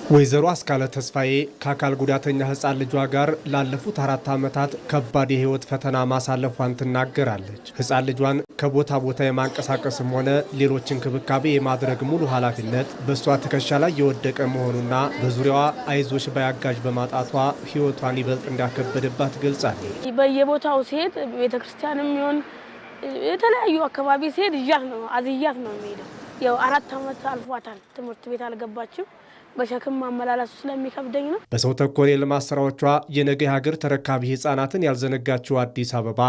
ወይዘሮ አስካለ ተስፋዬ ከአካል ጉዳተኛ ህፃን ልጇ ጋር ላለፉት 4 ዓመታት ከባድ የህይወት ፈተና ማሳለፏን ትናገራለች። ህፃን ልጇን ከቦታ ቦታ የማንቀሳቀስም ሆነ ሌሎች እንክብካቤ የማድረግ ሙሉ ኃላፊነት በሷ ትከሻ ላይ የወደቀ መሆኑና በዙሪያዋ አይዞሽ ባያጋዥ በማጣቷ ህይወቷን ይበልጥ እንዳከበደባት ገልጻለች። በየቦታው ሲሄድ ቤተክርስቲያንም ይሁን የተለያዩ አካባቢ ሲሄድ አዝያት ነው የሚሄደው። ያው 4 ዓመት አልፏታል። ትምህርት ቤት አልገባችም። በሸክም ማመላለሱ ስለሚከብደኝ ነው። በሰው ተኮር የልማት ስራዎቿ የነገ ሀገር ተረካቢ ህፃናትን ያልዘነጋችው አዲስ አበባ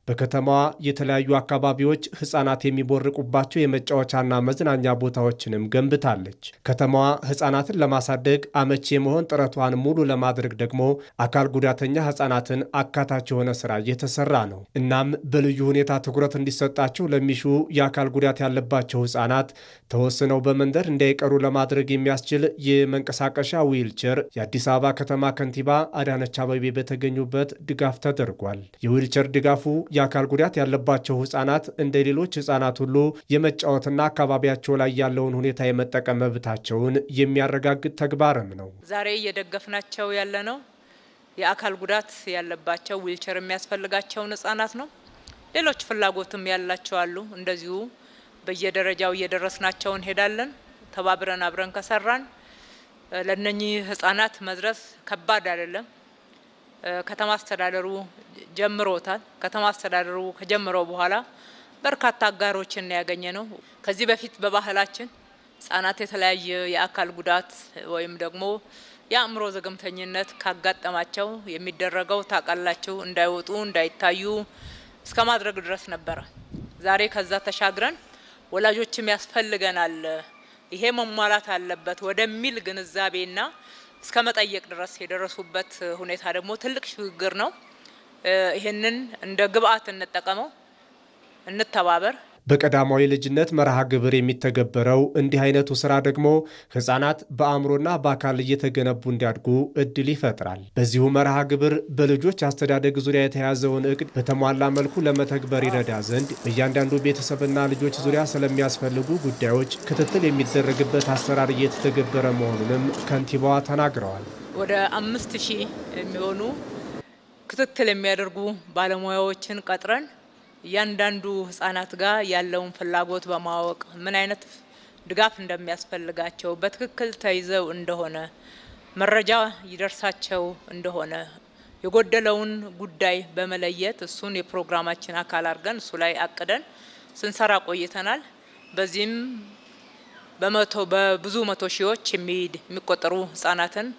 በከተማዋ የተለያዩ አካባቢዎች ህፃናት የሚቦርቁባቸው የመጫወቻና መዝናኛ ቦታዎችንም ገንብታለች። ከተማዋ ህፃናትን ለማሳደግ አመቺ የመሆን ጥረቷን ሙሉ ለማድረግ ደግሞ አካል ጉዳተኛ ህፃናትን አካታች የሆነ ስራ እየተሰራ ነው። እናም በልዩ ሁኔታ ትኩረት እንዲሰጣቸው ለሚሹ የአካል ጉዳት ያለባቸው ህፃናት ተወስነው በመንደር እንዳይቀሩ ለማድረግ የሚያስችል የመንቀሳቀሻ ዊልቸር የአዲስ አበባ ከተማ ከንቲባ አዳነች አቤቤ በተገኙበት ድጋፍ ተደርጓል። የዊልቸር ድጋፉ የአካል ጉዳት ያለባቸው ህፃናት እንደ ሌሎች ህፃናት ሁሉ የመጫወትና አካባቢያቸው ላይ ያለውን ሁኔታ የመጠቀም መብታቸውን የሚያረጋግጥ ተግባርም ነው። ዛሬ እየደገፍናቸው ያለነው የአካል ጉዳት ያለባቸው ዊልቸር የሚያስፈልጋቸውን ህፃናት ነው። ሌሎች ፍላጎትም ያላቸው አሉ። እንደዚሁ በየደረጃው እየደረስናቸው እንሄዳለን። ተባብረን አብረን ከሰራን ለነኚህ ህፃናት መድረስ ከባድ አይደለም። ከተማ አስተዳደሩ ጀምሮታል። ከተማ አስተዳደሩ ከጀመረው በኋላ በርካታ አጋሮችን ያገኘ ነው። ከዚህ በፊት በባህላችን ህፃናት የተለያየ የአካል ጉዳት ወይም ደግሞ የአእምሮ ዘገምተኝነት ካጋጠማቸው የሚደረገው ታቃላቸው እንዳይወጡ እንዳይታዩ እስከ ማድረግ ድረስ ነበር። ዛሬ ከዛ ተሻግረን ወላጆችም ያስፈልገናል ይሄ መሟላት አለበት ወደሚል ግንዛቤና እስከ መጠየቅ ድረስ የደረሱበት ሁኔታ ደግሞ ትልቅ ሽግግር ነው። ይሄንን እንደ ግብአት እንጠቀመው፣ እንተባበር። በቀዳማዊ ልጅነት መርሃ ግብር የሚተገበረው እንዲህ አይነቱ ስራ ደግሞ ህፃናት በአእምሮና በአካል እየተገነቡ እንዲያድጉ እድል ይፈጥራል። በዚሁ መርሃ ግብር በልጆች አስተዳደግ ዙሪያ የተያዘውን እቅድ በተሟላ መልኩ ለመተግበር ይረዳ ዘንድ በእያንዳንዱ ቤተሰብና ልጆች ዙሪያ ስለሚያስፈልጉ ጉዳዮች ክትትል የሚደረግበት አሰራር እየተተገበረ መሆኑንም ከንቲባዋ ተናግረዋል። ወደ 5000 የሚሆኑ ክትትል የሚያደርጉ ባለሙያዎችን ቀጥረን እያንዳንዱ ህፃናት ጋር ያለውን ፍላጎት በማወቅ ምን አይነት ድጋፍ እንደሚያስፈልጋቸው በትክክል ተይዘው እንደሆነ መረጃ ይደርሳቸው እንደሆነ የጎደለውን ጉዳይ በመለየት እሱን የፕሮግራማችን አካል አድርገን እሱ ላይ አቅደን ስንሰራ ቆይተናል። በዚህም በብዙ መቶ ሺዎች የሚቆጠሩ ህፃናትን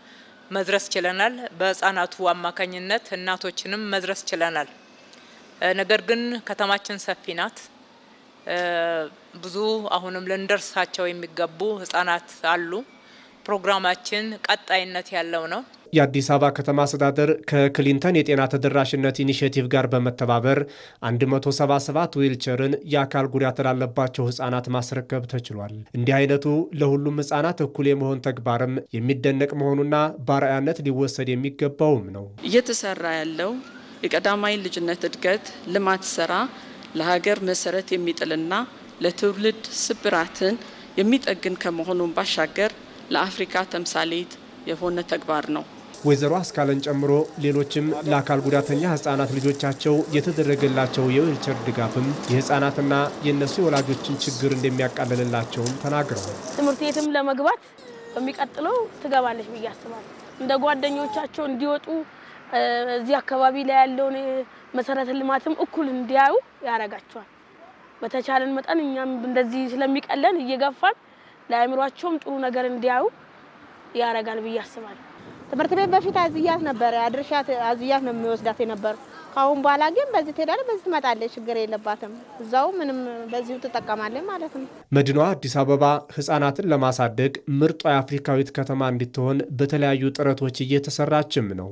መድረስ ችለናል። በህፃናቱ አማካኝነት እናቶችንም መድረስ ችለናል። ነገር ግን ከተማችን ሰፊ ናት። ብዙ አሁንም ልንደርሳቸው የሚገቡ ህፃናት አሉ። ፕሮግራማችን ቀጣይነት ያለው ነው። የአዲስ አበባ ከተማ አስተዳደር ከክሊንተን የጤና ተደራሽነት ኢኒሼቲቭ ጋር በመተባበር 177 ዊልቸርን የአካል ጉዳት ላለባቸው ህፃናት ማስረከብ ተችሏል። እንዲህ አይነቱ ለሁሉም ህፃናት እኩል የመሆን ተግባርም የሚደነቅ መሆኑና በአርአያነት ሊወሰድ የሚገባውም ነው። እየተሰራ ያለው የቀዳማዊ ልጅነት እድገት ልማት ስራ ለሀገር መሰረት የሚጥልና ለትውልድ ስብራትን የሚጠግን ከመሆኑን ባሻገር ለአፍሪካ ተምሳሌት የሆነ ተግባር ነው። ወይዘሮ አስካለን ጨምሮ ሌሎችም ለአካል ጉዳተኛ ህፃናት ልጆቻቸው የተደረገላቸው የዊልቸር ድጋፍም የህፃናትና የነሱ የወላጆችን ችግር እንደሚያቃልልላቸውም ተናግረዋል። ትምህርት ቤትም ለመግባት በሚቀጥለው ትገባለች ብዬ አስባለሁ። እንደ ጓደኞቻቸው እንዲወጡ እዚህ አካባቢ ላይ ያለውን መሰረተ ልማትም እኩል እንዲያዩ ያረጋቸዋል። በተቻለን መጠን እኛም እንደዚህ ስለሚቀለን እየገፋን ለአእምሯቸውም ጥሩ ነገር እንዲያዩ ያረጋል ብዬ አስባለሁ። ትምህርት ቤት በፊት አዝያት ነበር፣ አድርሻት አዝያት ነው የሚወስዳት የነበር። ካሁን በኋላ ግን በዚህ ትሄዳለች፣ በዚህ ትመጣለች፣ ችግር የለባትም። እዛው ምንም በዚሁ ትጠቀማለች ማለት ነው። መዲናዋ አዲስ አበባ ህፃናትን ለማሳደግ ምርጧ የአፍሪካዊት ከተማ እንድትሆን በተለያዩ ጥረቶች እየተሰራችም ነው።